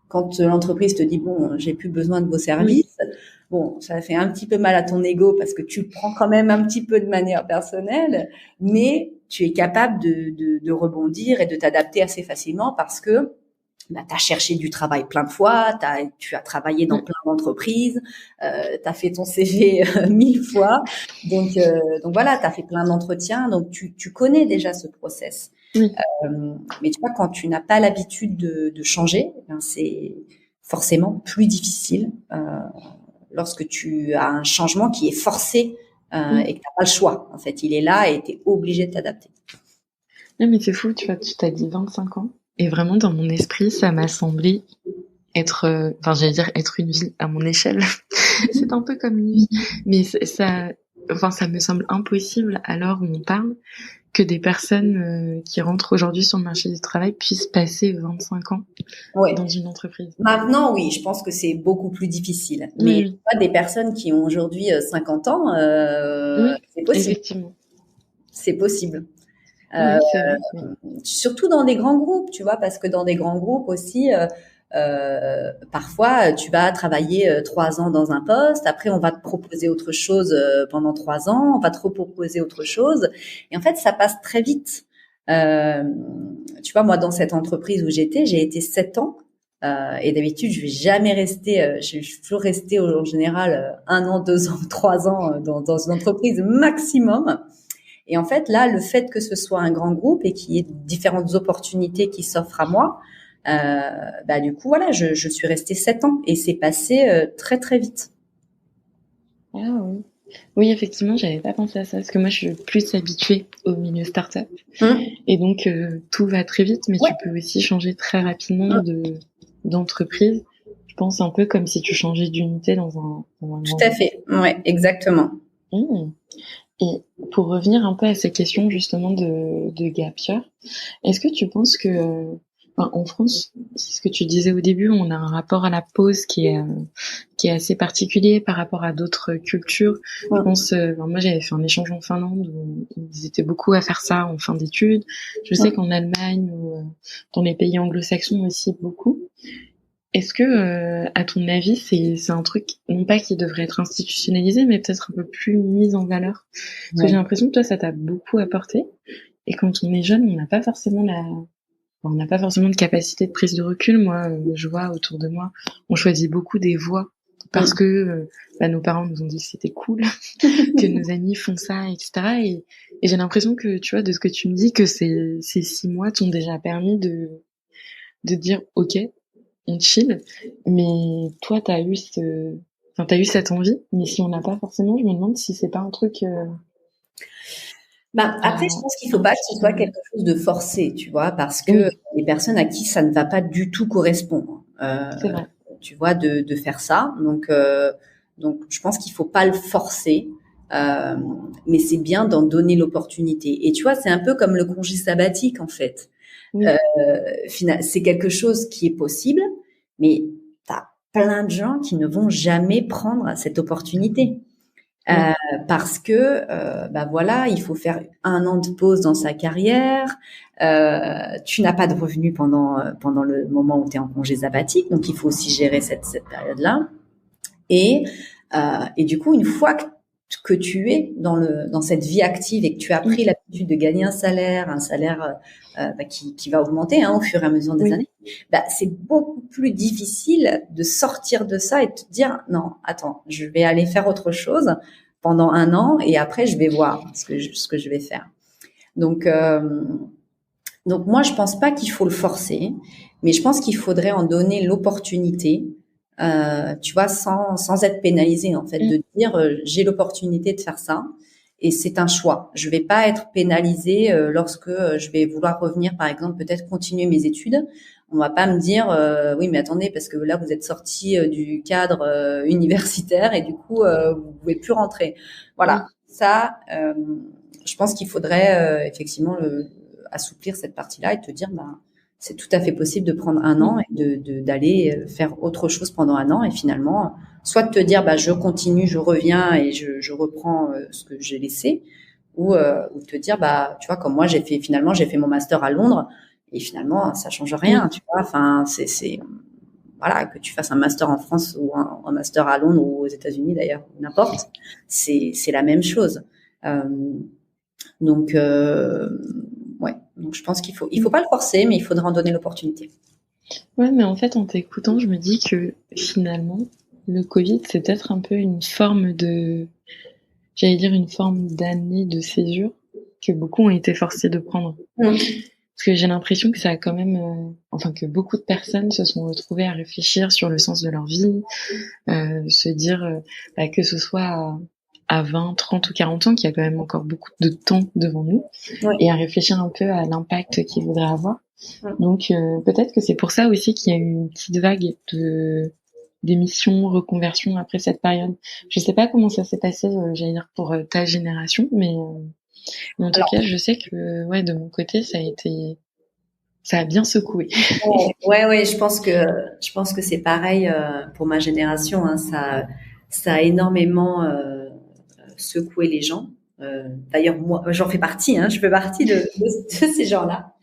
quand l'entreprise te dit bon, j'ai plus besoin de vos services, bon, ça fait un petit peu mal à ton ego parce que tu le prends quand même un petit peu de manière personnelle, mais tu es capable de rebondir et de t'adapter assez facilement parce que tu as cherché du travail plein de fois, tu as travaillé dans plein d'entreprises, tu as fait ton CV 1000 fois. Donc voilà, tu as fait plein d'entretiens, donc tu connais déjà ce process. Mais tu vois, quand tu n'as pas l'habitude de changer, c'est forcément plus difficile lorsque tu as un changement qui est forcé et que tu n'as pas le choix. En fait, il est là et tu es obligé de t'adapter. Non, mais c'est fou, tu vois, tu t'as dit 25 ans. Et vraiment, dans mon esprit, ça m'a semblé être, j'allais dire être une vie à mon échelle. C'est un peu comme une vie. Mais ça me semble impossible à l'heure où on parle que des personnes qui rentrent aujourd'hui sur le marché du travail puissent passer 25 ans dans une entreprise. Maintenant, oui, je pense que c'est beaucoup plus difficile. Mais des personnes qui ont aujourd'hui 50 ans, c'est possible. Effectivement. C'est possible. Oui, c'est vrai. Surtout dans des grands groupes, tu vois, parce que dans des grands groupes aussi, parfois, tu vas travailler 3 ans dans un poste, après on va te proposer autre chose pendant 3 ans, on va te proposer autre chose, et en fait, ça passe très vite. Tu vois, moi, dans cette entreprise où j'ai été 7 ans, et d'habitude, je vais jamais rester, je suis toujours restée en général 1 an, 2 ans, 3 ans dans une entreprise maximum. Et en fait, là, le fait que ce soit un grand groupe et qu'il y ait différentes opportunités qui s'offrent à moi, du coup, voilà, je suis restée 7 ans et c'est passé très, très vite. Ah oui. Oui, effectivement, j'avais pas pensé à ça parce que moi, je suis plus habituée au milieu start-up. Et donc, tout va très vite, mais tu peux aussi changer très rapidement d'entreprise. Je pense un peu comme si tu changeais d'unité dans un Tout à fait. Ouais, exactement. Et pour revenir un peu à ces questions justement de gap year, est-ce que tu penses que en France, c'est ce que tu disais au début, on a un rapport à la pause qui est assez particulier par rapport à d'autres cultures. Je pense, moi j'avais fait un échange en Finlande où ils étaient beaucoup à faire ça en fin d'études. Je sais qu'en Allemagne ou dans les pays anglo-saxons aussi beaucoup. Est-ce que, à ton avis, c'est un truc, non pas qui devrait être institutionnalisé, mais peut-être un peu plus mis en valeur? Parce que j'ai l'impression que toi, ça t'a beaucoup apporté. Et quand on est jeune, on n'a pas forcément de capacité de prise de recul. Moi, je vois autour de moi, on choisit beaucoup des voies parce que nos parents nous ont dit que c'était cool, que nos amis font ça, etc. Et j'ai l'impression que, tu vois, de ce que tu me dis, que ces 6 mois t'ont déjà permis de dire, ok, on chill, mais toi t'as eu cette envie, mais si on n'a pas forcément, je me demande si c'est pas un truc. Après, je pense qu'il faut pas que ce soit quelque chose de forcé, tu vois, parce que les personnes à qui ça ne va pas du tout correspondre, c'est vrai. tu vois, de faire ça. Donc, je pense qu'il faut pas le forcer, mais c'est bien d'en donner l'opportunité. Et tu vois, c'est un peu comme le congé sabbatique en fait. C'est quelque chose qui est possible, mais t'as plein de gens qui ne vont jamais prendre cette opportunité. Parce que voilà, il faut faire 1 an de pause dans sa carrière. Tu n'as pas de revenus pendant le moment où tu es en congé sabbatique, donc il faut aussi gérer cette période-là. Et du coup, une fois que tu es dans cette vie active et que tu as pris l'habitude de gagner un salaire qui va augmenter au fur et à mesure des années, c'est beaucoup plus difficile de sortir de ça et de te dire non, attends, je vais aller faire autre chose pendant 1 an et après je vais voir ce que je vais faire. Donc moi je pense pas qu'il faut le forcer, mais je pense qu'il faudrait en donner l'opportunité. Tu vois, sans être pénalisé en fait, de dire j'ai l'opportunité de faire ça et c'est un choix. Je vais pas être pénalisée lorsque je vais vouloir revenir, par exemple, peut-être continuer mes études. On va pas me dire oui mais attendez parce que là vous êtes sorti du cadre universitaire et du coup vous pouvez plus rentrer. Voilà, ça, je pense qu'il faudrait effectivement assouplir cette partie-là et te dire c'est tout à fait possible de prendre 1 an et d'aller faire autre chose pendant 1 an et finalement, soit de te dire je continue, je reviens et je reprends ce que j'ai laissé, ou te dire tu vois comme moi j'ai fait mon master à Londres et finalement ça change rien, tu vois. Enfin c'est voilà, que tu fasses un master en France ou un master à Londres ou aux États-Unis d'ailleurs, n'importe, c'est la même chose. Donc je pense qu'il faut pas le forcer, mais il faudra en donner l'opportunité. Ouais, mais en fait, en t'écoutant, je me dis que finalement, le Covid, c'est peut-être un peu une forme une forme d'année de césure que beaucoup ont été forcés de prendre. Parce que j'ai l'impression que ça a quand même, que beaucoup de personnes se sont retrouvées à réfléchir sur le sens de leur vie, se dire que ce soit à 20, 30 ou 40 ans, qu'il y a quand même encore beaucoup de temps devant nous, et à réfléchir un peu à l'impact qu'ils voudraient avoir. Donc peut-être que c'est pour ça aussi qu'il y a eu une petite vague d'émissions, reconversions après cette période. Je sais pas comment ça s'est passé, pour ta génération, mais en tout cas, je sais que de mon côté, ça a bien secoué. Ouais, je pense que c'est pareil pour ma génération. Ça a énormément secoué les gens. D'ailleurs, moi, j'en fais partie. Je fais partie de ces gens-là.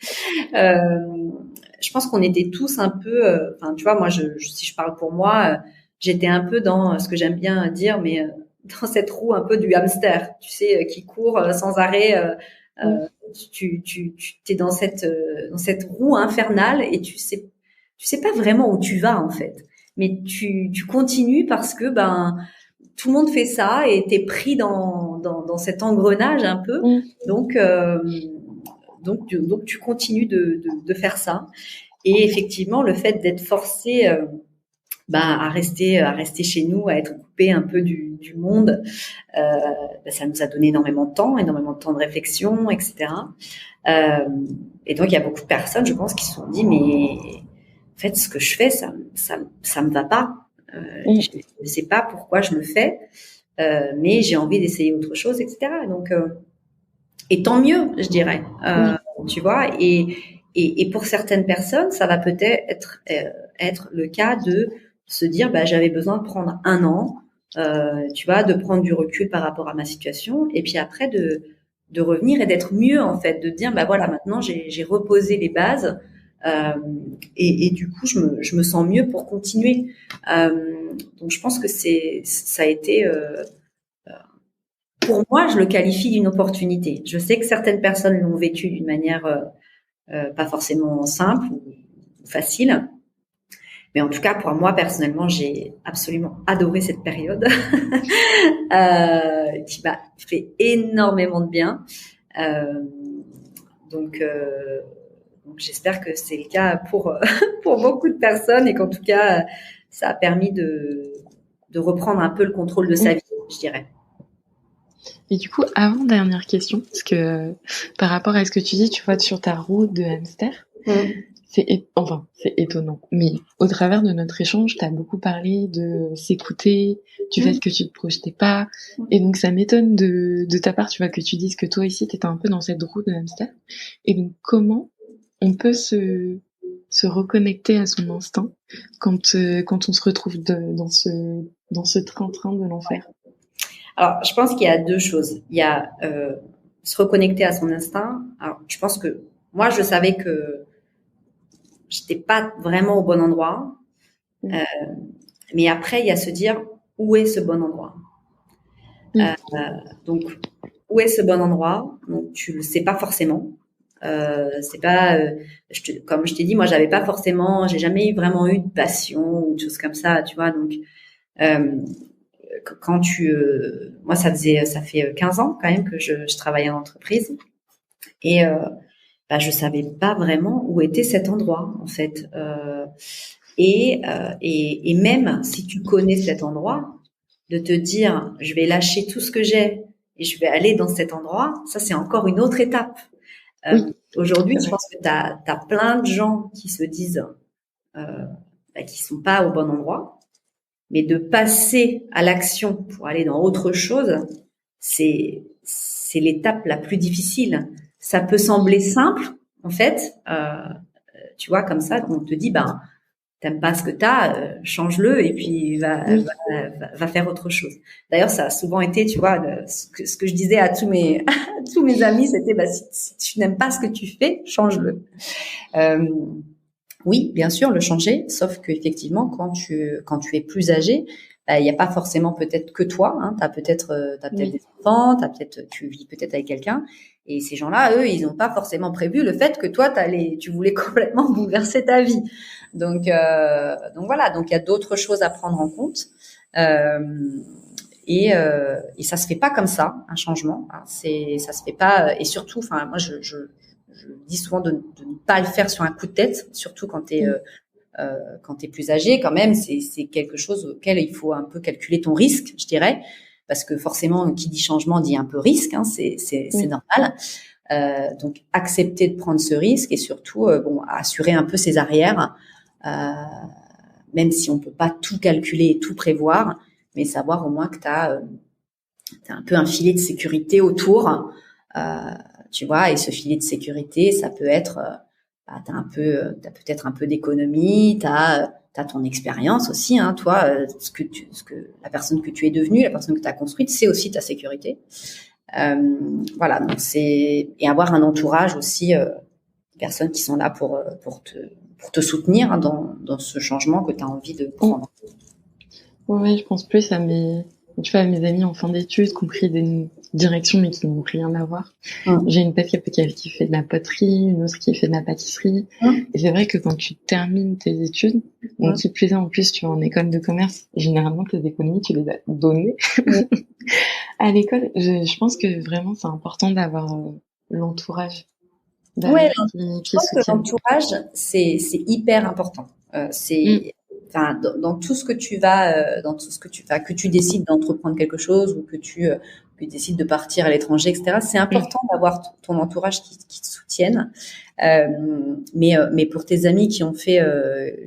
Je pense qu'on était tous un peu. Tu vois, moi, si je parle pour moi, j'étais un peu dans ce que j'aime bien dire, mais dans cette roue un peu du hamster, tu sais, qui court sans arrêt. Tu t'es dans cette roue infernale et tu sais pas vraiment où tu vas en fait, mais tu continues parce que tout le monde fait ça et t'es pris dans cet engrenage un peu. Donc tu continues de faire ça. Et effectivement, le fait d'être forcé à rester chez nous, à être coupé un peu du monde, ça nous a donné énormément de temps de réflexion, etc. Et donc il y a beaucoup de personnes, je pense, qui se sont dit mais en fait ce que je fais, ça me va pas. Je ne sais pas pourquoi je le fais, mais j'ai envie d'essayer autre chose, etc. Donc et tant mieux, je dirais. Tu vois, et pour certaines personnes, ça va peut-être être le cas de se dire j'avais besoin de prendre 1 an, tu vois, de prendre du recul par rapport à ma situation, et puis après de revenir et d'être mieux en fait, de dire voilà, maintenant j'ai reposé les bases, et du coup je me sens mieux pour continuer. Donc je pense que ça a été pour moi, je le qualifie d'une opportunité. Je sais que certaines personnes l'ont vécu d'une manière pas forcément simple ou facile. Mais en tout cas, pour moi, personnellement, j'ai absolument adoré cette période qui m'a fait énormément de bien. Donc j'espère que c'est le cas pour beaucoup de personnes et qu'en tout cas, ça a permis de reprendre un peu le contrôle de sa vie, je dirais. Et du coup, avant-dernière question, parce que par rapport à ce que tu dis, tu vois, sur ta roue de hamster, c'est étonnant. Mais au travers de notre échange, tu as beaucoup parlé de s'écouter, du fait que tu te projetais pas. Et donc, ça m'étonne de ta part, tu vois, que tu dises que toi aussi, t'étais un peu dans cette roue de hamster. Et donc, comment on peut se reconnecter à son instinct quand on se retrouve dans ce train-train de l'enfer? Alors, je pense qu'il y a deux choses. Il y a se reconnecter à son instinct. Alors, je pense que moi, je savais que j'étais pas vraiment au bon endroit. Mm. Euh, mais après, il y a se dire où est ce bon endroit. Mm. Donc, où est ce bon endroit? Donc, tu le sais pas forcément. C'est pas, comme je t'ai dit, moi, j'ai jamais vraiment eu de passion ou de choses comme ça, tu vois. Donc, euh, moi, ça fait 15 ans quand même que je travaille en entreprise et je savais pas vraiment où était cet endroit en fait. Et même si tu connais cet endroit, de te dire je vais lâcher tout ce que j'ai et je vais aller dans cet endroit, ça c'est encore une autre étape. Oui, Aujourd'hui, c'est je vrai. pense que tu as plein de gens qui se disent qui sont pas au bon endroit, mais de passer à l'action pour aller dans autre chose, c'est l'étape la plus difficile. Ça peut sembler simple, en fait, tu vois, comme ça, on te dit, ben, t'aimes pas ce que t'as, change-le et puis Oui. va faire autre chose. D'ailleurs, ça a souvent été, tu vois, ce que je disais à tous mes à tous mes amis, c'était, bah, si tu n'aimes pas ce que tu fais, change-le. Euh, oui, bien sûr, le changer, sauf qu'effectivement, quand tu es plus âgé, il n'y a pas forcément peut-être que toi. Hein, t'as peut-être Oui. des enfants, tu vis peut-être avec quelqu'un, et ces gens-là, eux, ils n'ont pas forcément prévu le fait que toi, tu voulais complètement bouleverser ta vie. Donc voilà, donc il y a d'autres choses à prendre en compte. Euh, et ça se fait pas comme ça, un changement. Hein, ça se fait pas. Et surtout, enfin, moi, je dis souvent de ne pas le faire sur un coup de tête, surtout Mm. quand t'es plus âgé. Quand même, c'est quelque chose auquel il faut un peu calculer ton risque, je dirais, parce que forcément, qui dit changement dit un peu risque. Hein, c'est Oui. normal. Donc, accepter de prendre ce risque et surtout, assurer un peu ses arrières, euh, même si on peut pas tout calculer et tout prévoir, mais savoir au moins que t'as un peu un filet de sécurité autour, euh, tu vois, et ce filet de sécurité, ça peut être, t'as peut-être un peu d'économie, t'as ton expérience aussi, hein, toi, la personne que tu es devenue, la personne que tu as construite, c'est aussi ta sécurité. Voilà, donc et avoir un entourage aussi, de personnes qui sont là pour te soutenir, hein, dans ce changement que tu as envie de Mm. prendre. Ouais, je pense plus tu vois, à mes amis en fin d'études, qui ont pris des directions mais qui n'ont rien à voir. Hum, J'ai une pote qui fait de la poterie, une autre qui fait de la pâtisserie. hum, Et c'est vrai que quand tu termines tes études, donc hum, qui plus est en plus tu es en école de commerce, généralement tes économies tu les as données hum. à l'école. Je pense que vraiment c'est important d'avoir l'entourage Ouais, derrière je qui pense que soutiennent. l'entourage, c'est hyper important. Mm. Enfin, dans tout ce que tu vas, dans tout ce que tu décides d'entreprendre quelque chose ou que tu décides de partir à l'étranger, etc. C'est Mm. important d'avoir ton entourage qui te soutienne. Mais pour tes amis qui ont fait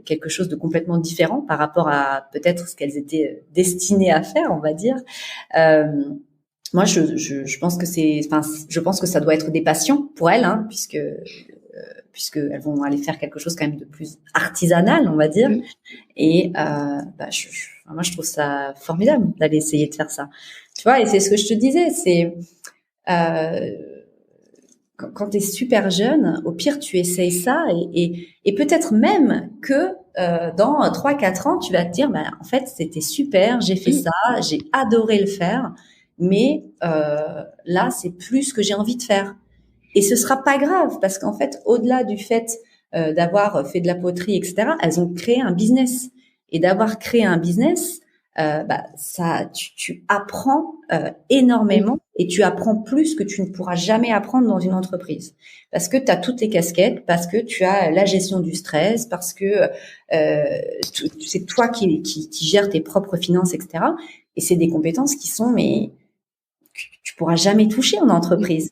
quelque chose de complètement différent par rapport à peut-être ce qu'elles étaient destinées à faire, on va dire. Euh, Moi, je pense que je pense que ça doit être des passions pour elles, hein, puisque elles vont aller faire quelque chose quand même de plus artisanal, on va dire. Mm. Et moi, je trouve ça formidable d'aller essayer de faire ça. Tu vois, et c'est ce que je te disais, c'est euh, quand tu es super jeune, au pire, tu essayes ça et peut-être même que dans 3 4 ans, tu vas te dire, bah, en fait, c'était super, j'ai fait Mm. ça, j'ai adoré le faire, mais là, c'est plus ce que j'ai envie de faire. Et ce sera pas grave parce qu'en fait, au-delà du fait d'avoir fait de la poterie, etc., elles ont créé un business. Et d'avoir créé un business, tu apprends Oui. énormément et tu apprends plus que tu ne pourras jamais apprendre dans une entreprise. Parce que tu as toutes les casquettes, parce que tu as la gestion du stress, parce que c'est toi qui gères tes propres finances, etc. Et c'est des compétences qui sont, mais tu pourras jamais toucher en Mm. entreprise.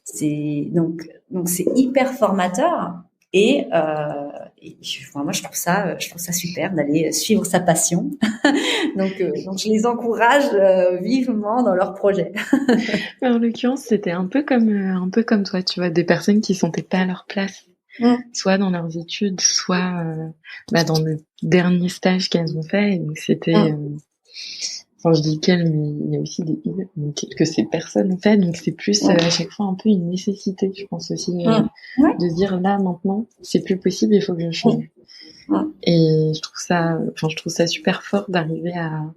Donc c'est hyper formateur et moi je trouve ça super d'aller suivre sa passion. Donc je les encourage vivement dans leurs projets. Mais en l'occurrence, c'était un peu comme toi, tu vois, des personnes qui sentaient pas à leur place, Mm, soit dans leurs études, soit dans le dernier stage qu'elles ont fait. Et donc Enfin, je dis qu'elle, mais il y a aussi que ces personnes ont fait, donc c'est plus à chaque fois un peu une nécessité, je pense aussi, de se dire là, maintenant, c'est plus possible, il faut que je change. Et je trouve ça super fort d'arriver à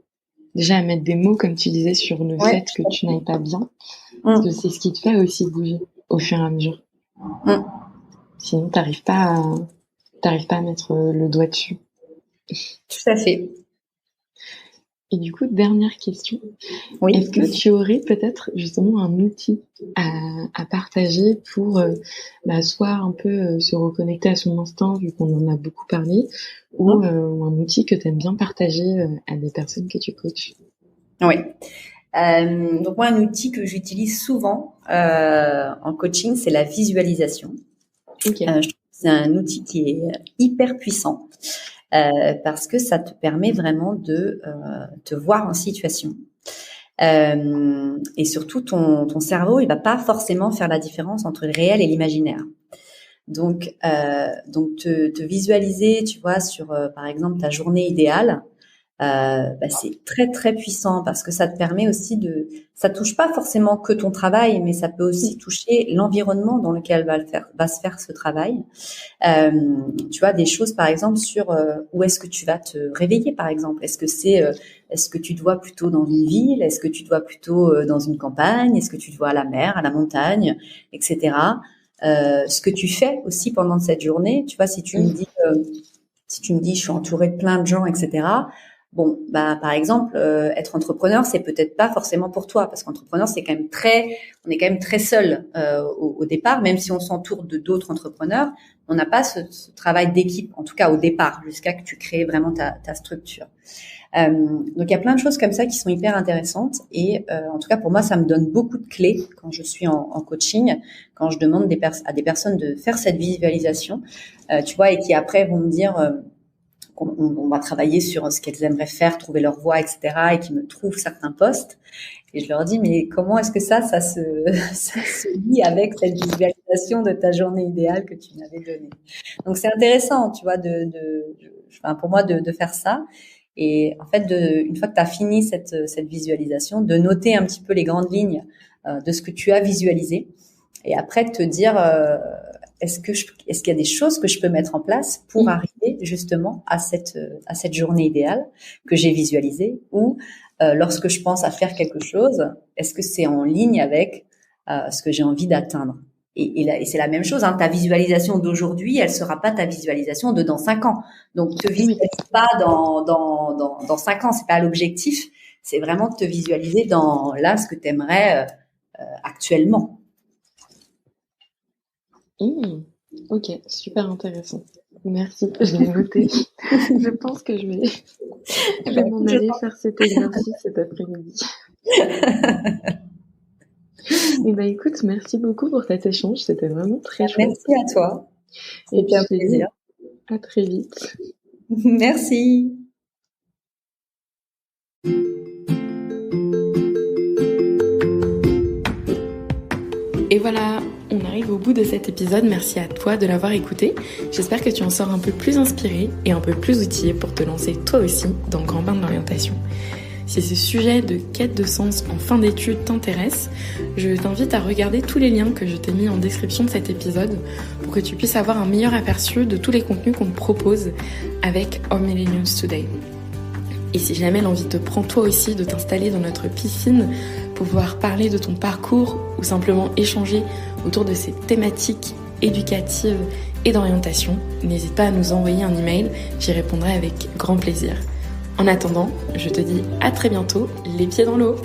mettre des mots, comme tu disais, sur le fait que tu n'ailles pas bien, parce que c'est ce qui te fait aussi bouger au fur et à mesure. Sinon, t'arrives pas à mettre le doigt dessus. Tout à fait. Et du coup, dernière question. Est-ce que tu aurais peut-être justement un outil à partager pour soit un peu se reconnecter à son instinct, vu qu'on en a beaucoup parlé, ou un outil que tu aimes bien partager à des personnes que tu coaches? Oui. Donc moi, un outil que j'utilise souvent en coaching, c'est la visualisation. Je trouve que c'est un outil qui est hyper puissant. Parce que ça te permet vraiment de te voir en situation. Et surtout, ton cerveau, il va pas forcément faire la différence entre le réel et l'imaginaire. Donc te visualiser, tu vois, sur par exemple ta journée idéale, c'est très très puissant parce que ça te permet aussi ça touche pas forcément que ton travail, mais ça peut aussi toucher l'environnement dans lequel va se faire ce travail. Tu vois, des choses par exemple sur où est-ce que tu vas te réveiller par exemple. Est-ce que tu te vois plutôt dans une ville? Est-ce que tu te vois plutôt dans une campagne? Est-ce que tu te vois à la mer, à la montagne, etc. Ce que tu fais aussi pendant cette journée, tu vois, si tu me dis je suis entourée de plein de gens, etc. Bon, par exemple, être entrepreneur, c'est peut-être pas forcément pour toi, parce qu'entrepreneur, on est quand même très seul au départ, même si on s'entoure d'autres entrepreneurs, on n'a pas ce travail d'équipe, en tout cas au départ, jusqu'à que tu crées vraiment ta structure. Donc il y a plein de choses comme ça qui sont hyper intéressantes, et en tout cas pour moi, ça me donne beaucoup de clés quand je suis en coaching, quand je demande à des personnes de faire cette visualisation, tu vois, et qui après vont me dire on va travailler sur ce qu'elles aimeraient faire, trouver leur voie, etc., et qui me trouvent certains postes. Et je leur dis, mais comment est-ce que ça se lie avec cette visualisation de ta journée idéale que tu m'avais donnée? Donc, c'est intéressant, tu vois, pour moi, de faire ça. Et en fait, une fois que tu as fini cette visualisation, de noter un petit peu les grandes lignes de ce que tu as visualisé. Et après, de te dire, est-ce qu'il y a des choses que je peux mettre en place pour arriver justement à cette journée idéale que j'ai visualisée, ou lorsque je pense à faire quelque chose, est-ce que c'est en ligne avec ce que j'ai envie d'atteindre? Et c'est la même chose, hein, ta visualisation d'aujourd'hui, elle sera pas ta visualisation de dans 5 ans. Donc, te visualise pas dans 5 ans, c'est pas l'objectif. C'est vraiment de te visualiser dans là ce que tu aimerais actuellement. Ok, super intéressant. Merci, je l'ai noté. Je pense que je vais m'en aller faire cet exercice cet après-midi. Et écoute, merci beaucoup pour cet échange, c'était vraiment très chouette. Merci à toi. C'était un plaisir. À très vite. Merci. Et voilà, on arrive au bout de cet épisode. Merci à toi de l'avoir écouté. J'espère que tu en sors un peu plus inspiré et un peu plus outillé pour te lancer toi aussi dans le grand bain de l'orientation. Si ce sujet de quête de sens en fin d'études t'intéresse, je t'invite à regarder tous les liens que je t'ai mis en description de cet épisode pour que tu puisses avoir un meilleur aperçu de tous les contenus qu'on te propose avec Our Millennials Today. Et si jamais l'envie te prend toi aussi de t'installer dans notre piscine pour pouvoir parler de ton parcours ou simplement échanger autour de ces thématiques éducatives et d'orientation, n'hésite pas à nous envoyer un email, j'y répondrai avec grand plaisir. En attendant, je te dis à très bientôt, les pieds dans l'eau.